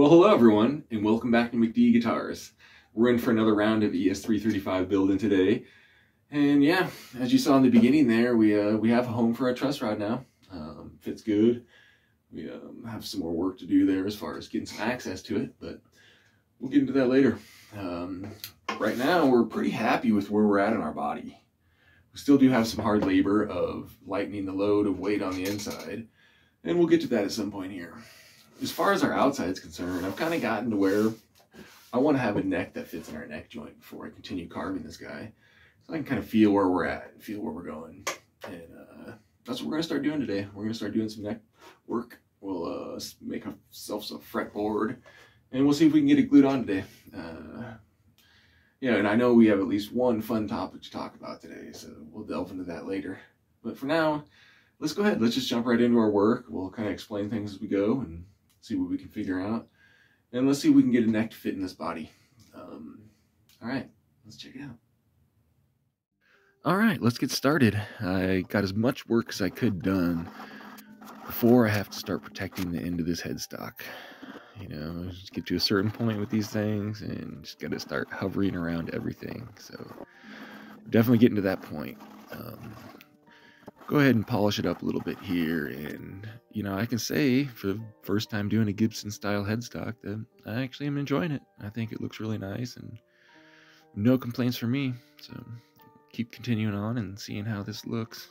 Well, hello everyone, and welcome back to McD Guitars. We're in for another round of ES335 building today. And yeah, as you saw in the beginning there, we have a home for our truss rod now. Fits good. We have some more work to do there as far as getting some access to it, but we'll get into that later. Right now, we're pretty happy with where we're at in our body. We still do have some hard labor of lightening the load of weight on the inside, and we'll get to that at some point here. As far as our outside is concerned, I've kind of gotten to where I want to have a neck that fits in our neck joint before I continue carving this guy. So I can kind of feel where we're at and feel where we're going. And that's what we're going to start doing today. We're going to start doing some neck work. We'll make ourselves a fretboard, and we'll see if we can get it glued on today. Yeah, and I know we have at least one fun topic to talk about today, so we'll delve into that later. But for now, let's go ahead. Let's just jump right into our work. We'll kind of explain things as we go and see what we can figure out. And let's see if we can get a neck to fit in this body. All right, let's check it out. All right, let's get started. I got as much work as I could done before I have to start protecting the end of this headstock. You know, just get to a certain point with these things and just got to start hovering around everything. So we're definitely getting to that point. Go ahead and polish it up a little bit here, and you know, I can say for the first time doing a Gibson style headstock that I actually am enjoying it. I think it looks really nice and no complaints from me, so keep continuing on and seeing how this looks.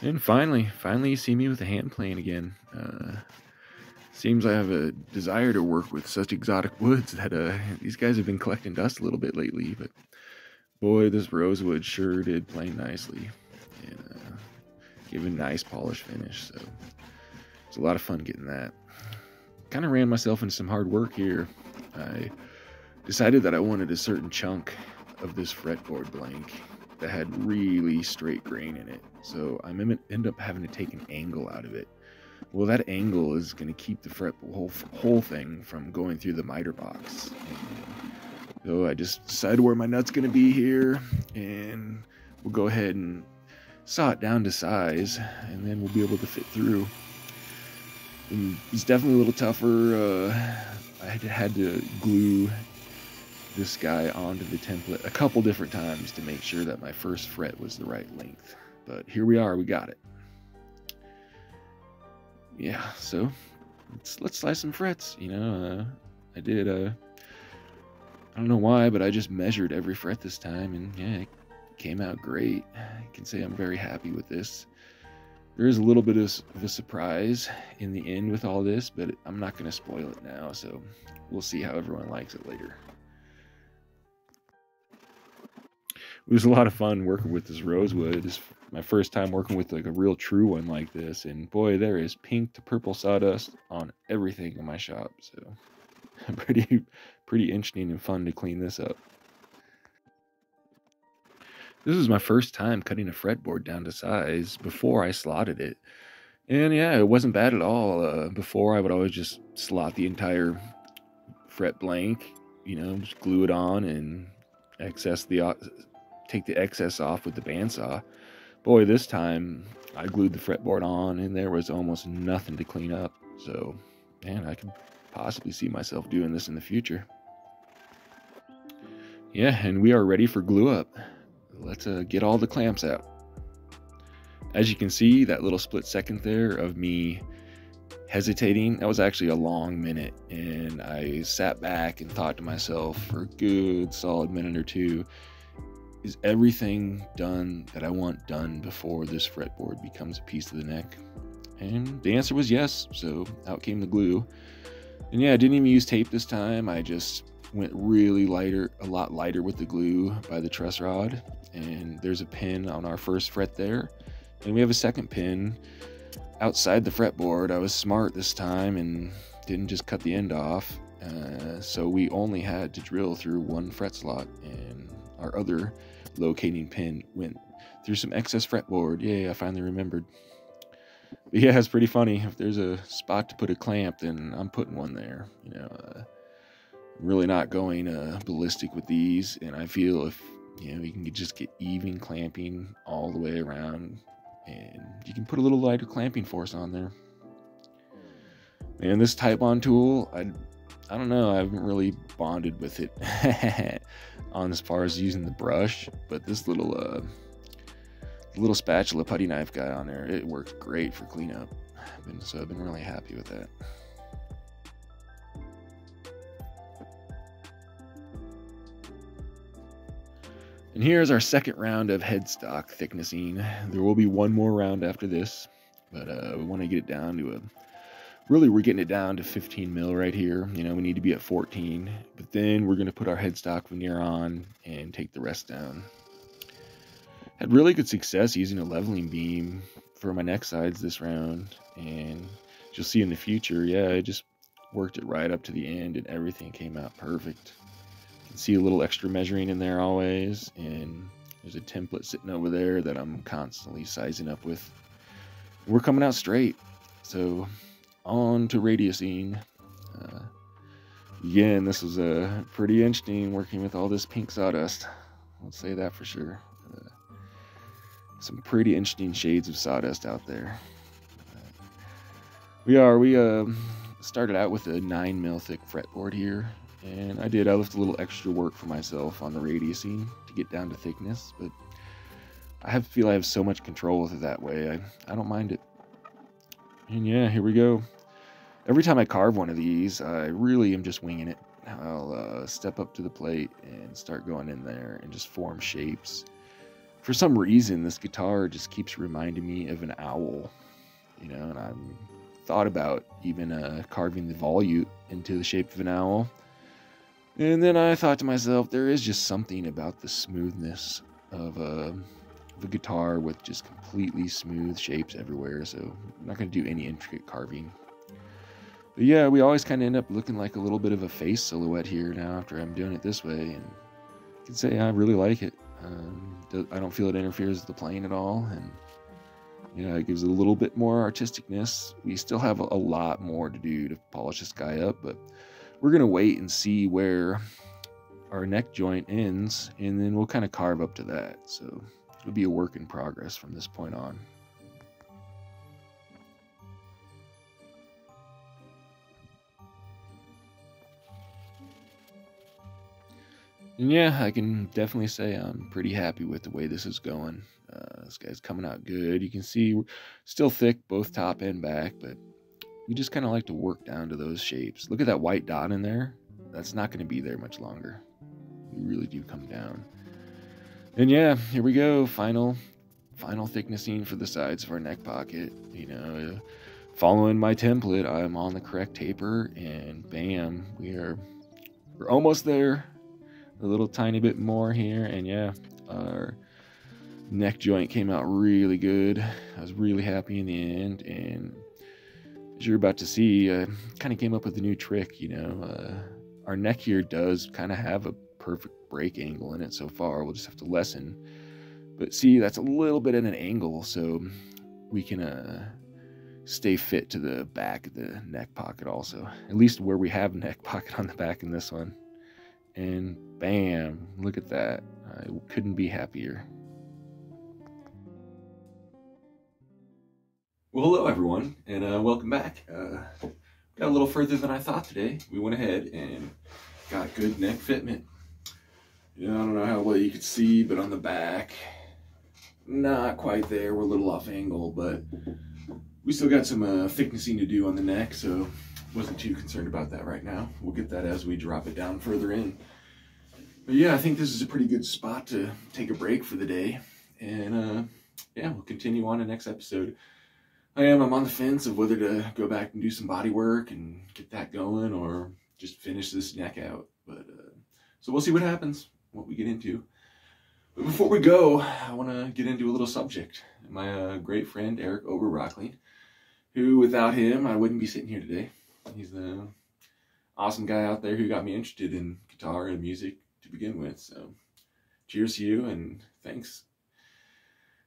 And finally you see me with a hand plane again. Seems I have a desire to work with such exotic woods that these guys have been collecting dust a little bit lately, but boy, this rosewood sure did plane nicely and give a nice polished finish. So it's a lot of fun getting that. Kind of ran myself into some hard work here. I decided that I wanted a certain chunk of this fretboard blank that had really straight grain in it, so I end up having to take an angle out of it. Well, that angle is going to keep the whole thing from going through the miter box. So I just decided where my nut's going to be here, and we'll go ahead and saw it down to size, and then we'll be able to fit through. And it's definitely a little tougher. I had to glue this guy onto the template a couple different times to make sure that my first fret was the right length. But here we are, we got it. Yeah, so let's slice some frets. You know, I did I don't know why, but I just measured every fret this time, and yeah, it came out great. I can say I'm very happy with this. There is a little bit of a surprise in the end with all this, but I'm not going to spoil it now, so we'll see how everyone likes it later. It was a lot of fun working with this rosewood. This is my first time working with like a real true one like this, and boy, there is pink to purple sawdust on everything in my shop, so pretty interesting and fun to clean this up. This was my first time cutting a fretboard down to size before I slotted it, and yeah, it wasn't bad at all. Before, I would always just slot the entire fret blank, you know, just glue it on and take the excess off with the bandsaw. Boy, this time I glued the fretboard on and there was almost nothing to clean up. So, man, I could possibly see myself doing this in the future. Yeah, and we are ready for glue up. Let's get all the clamps out. As you can see, that little split second there of me hesitating, that was actually a long minute, and I sat back and thought to myself for a good solid minute or two, is everything done that I want done before this fretboard becomes a piece of the neck? And the answer was yes, so out came the glue. And yeah, I didn't even use tape this time. I just went really a lot lighter with the glue by the truss rod. And there's a pin on our first fret there, and we have a second pin outside the fretboard. I was smart this time and didn't just cut the end off, so we only had to drill through one fret slot, and our other locating pin went through some excess fretboard. Yay, I finally remembered. But yeah, it's pretty funny. If there's a spot to put a clamp, then I'm putting one there. You know, I'm really not going ballistic with these, and I feel if You know, you can just get even clamping all the way around, and you can put a little lighter clamping force on there. And this Type Bond tool, I don't know, I haven't really bonded with it on as far as using the brush, but this little spatula putty knife guy on there, it works great for cleanup. So I've been really happy with that. And here's our second round of headstock thicknessing. There will be one more round after this, but we want to get it down to we're getting it down to 15 mil right here. You know, we need to be at 14, but then we're going to put our headstock veneer on and take the rest down. Had really good success using a leveling beam for my neck sides this round, and you'll see in the future, yeah, I just worked it right up to the end and everything came out perfect. You can see a little extra measuring in there always, and there's a template sitting over there that I'm constantly sizing up with. We're coming out straight, so on to radiusing. Again, this was pretty interesting working with all this pink sawdust. I'll say that for sure. Some pretty interesting shades of sawdust out there. We started out with a 9 mil thick fretboard here, and I left a little extra work for myself on the radiusing to get down to thickness, but I feel I have so much control with it that way. I don't mind it. And yeah, here we go. Every time I carve one of these, I really am just winging it. I'll step up to the plate and start going in there and just form shapes. For some reason, this guitar just keeps reminding me of an owl, you know, and I've thought about even carving the volute into the shape of an owl. And then I thought to myself, there is just something about the smoothness of the guitar with just completely smooth shapes everywhere, so I'm not going to do any intricate carving. But yeah, we always kind of end up looking like a little bit of a face silhouette here now after I'm doing it this way, and I can say I really like it. I don't feel it interferes with the playing at all, and yeah, it gives it a little bit more artisticness. We still have a lot more to do to polish this guy up, but we're going to wait and see where our neck joint ends, and then we'll kind of carve up to that. So it'll be a work in progress from this point on. And yeah, I can definitely say I'm pretty happy with the way this is going. This guy's coming out good. You can see we're still thick, both top and back, but we just kind of like to work down to those shapes. Look at that white dot in there. That's not going to be there much longer. We really do come down. And yeah, here we go. Final thicknessing for the sides of our neck pocket. You know, following my template, I'm on the correct taper, and bam, we're almost there. A little tiny bit more here, and yeah, our neck joint came out really good. I was really happy in the end, and as you're about to see, I kind of came up with a new trick. You know, our neck here does kind of have a perfect break angle in it so far. We'll just have to lessen, but see, that's a little bit at an angle, so we can stay fit to the back of the neck pocket also, at least where we have neck pocket on the back in this one. And bam, look at that. I couldn't be happier. Well, hello everyone, and welcome back. Got a little further than I thought today. We went ahead and got good neck fitment. Yeah, I don't know how well you could see, but on the back, not quite there. We're a little off angle, but we still got some thicknessing to do on the neck, so wasn't too concerned about that right now. We'll get that as we drop it down further in. But yeah, I think this is a pretty good spot to take a break for the day. And yeah, we'll continue on the next episode. I'm on the fence of whether to go back and do some body work and get that going, or just finish this neck out. But so we'll see what happens, what we get into. But before we go, I want to get into a little subject. My great friend Eric Oberrockling, who without him I wouldn't be sitting here today. He's the awesome guy out there who got me interested in guitar and music to begin with. So cheers to you, and thanks.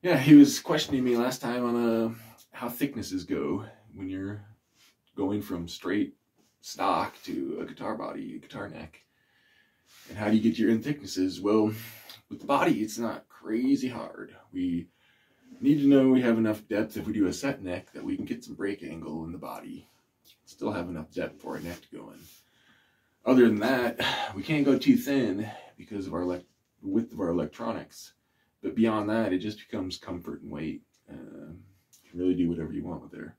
Yeah, he was questioning me last time on how thicknesses go when you're going from straight stock to a guitar body, a guitar neck. And how do you get your end thicknesses? Well, With the body, it's not crazy hard. We need to know we have enough depth if we do a set neck that we can get some break angle in the body. Still have enough depth for our neck to go in. Other than that, we can't go too thin because of our width of our electronics. But beyond that, it just becomes comfort and weight. You can really do whatever you want with there.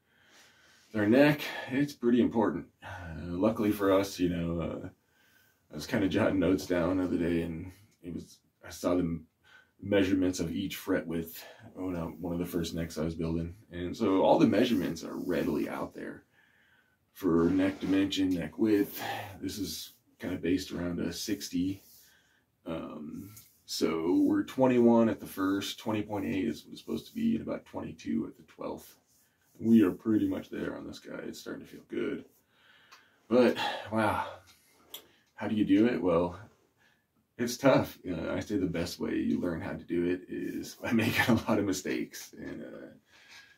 Our neck, it's pretty important. Luckily for us, you know, I was kind of jotting notes down the other day, and I saw the measurements of each fret width on one of the first necks I was building. And so all the measurements are readily out there for neck dimension, neck width. This is kind of based around a 60. So we're 21 at the first, 20.8 is what it's supposed to be, and about 22 at the 12th. We are pretty much there on this guy. It's starting to feel good. But, wow, how do you do it? Well, it's tough. I say the best way you learn how to do it is by making a lot of mistakes and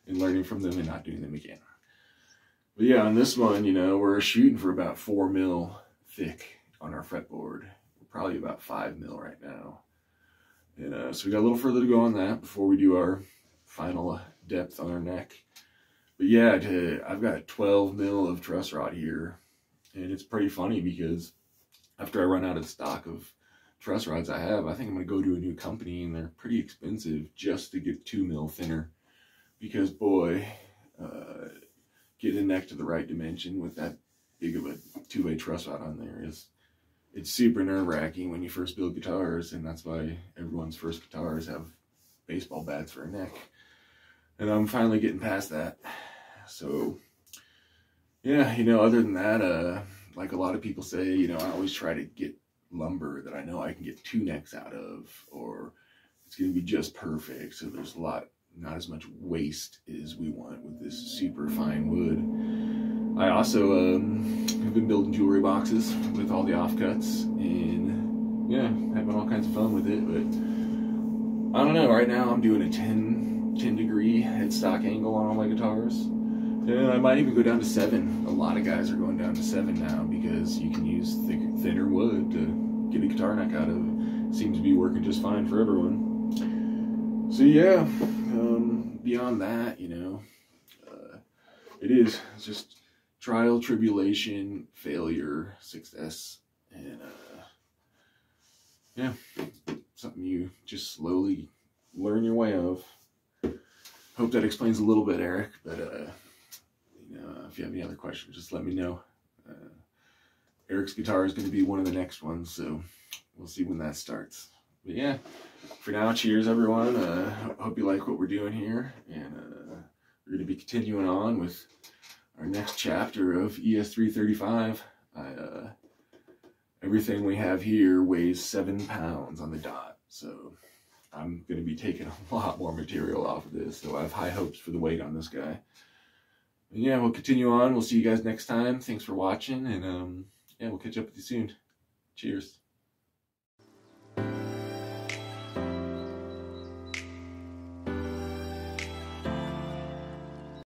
learning from them and not doing them again. But yeah, on this one, you know, we're shooting for about 4 mil thick on our fretboard. We're probably about 5 mil right now. And so we got a little further to go on that before we do our final depth on our neck. But yeah, I've got 12 mil of truss rod here. And it's pretty funny because after I run out of stock of truss rods I think I'm going to go to a new company, and they're pretty expensive just to get 2 mil thinner. Because boy, getting a neck to the right dimension with that big of a 2-way truss rod on there it's super nerve-wracking when you first build guitars, and that's why everyone's first guitars have baseball bats for a neck. And I'm finally getting past that. So yeah, you know, other than that, like a lot of people say, you know, I always try to get lumber that I know I can get 2 necks out of, or it's going to be just perfect. So there's not as much waste as we want with this super fine wood. I also have been building jewelry boxes with all the offcuts, and yeah, having all kinds of fun with it. But I don't know, right now I'm doing a 10 degree headstock angle on all my guitars, and I might even go down to 7. A lot of guys are going down to 7 now because you can use thinner wood to get a guitar neck out of it. Seems to be working just fine for everyone. So yeah, beyond that, you know, it's just trial, tribulation, failure, success, and yeah, something you just slowly learn your way of. Hope that explains a little bit, Eric, but you know, if you have any other questions, just let me know. Eric's guitar is going to be one of the next ones, so we'll see when that starts. But yeah, for now, cheers everyone. Hope you like what we're doing here, and we're going to be continuing on with our next chapter of ES335. Everything we have here weighs 7 pounds on the dot, so I'm going to be taking a lot more material off of this, so I have high hopes for the weight on this guy. And yeah, we'll continue on. We'll see you guys next time. Thanks for watching, and yeah, we'll catch up with you soon. Cheers.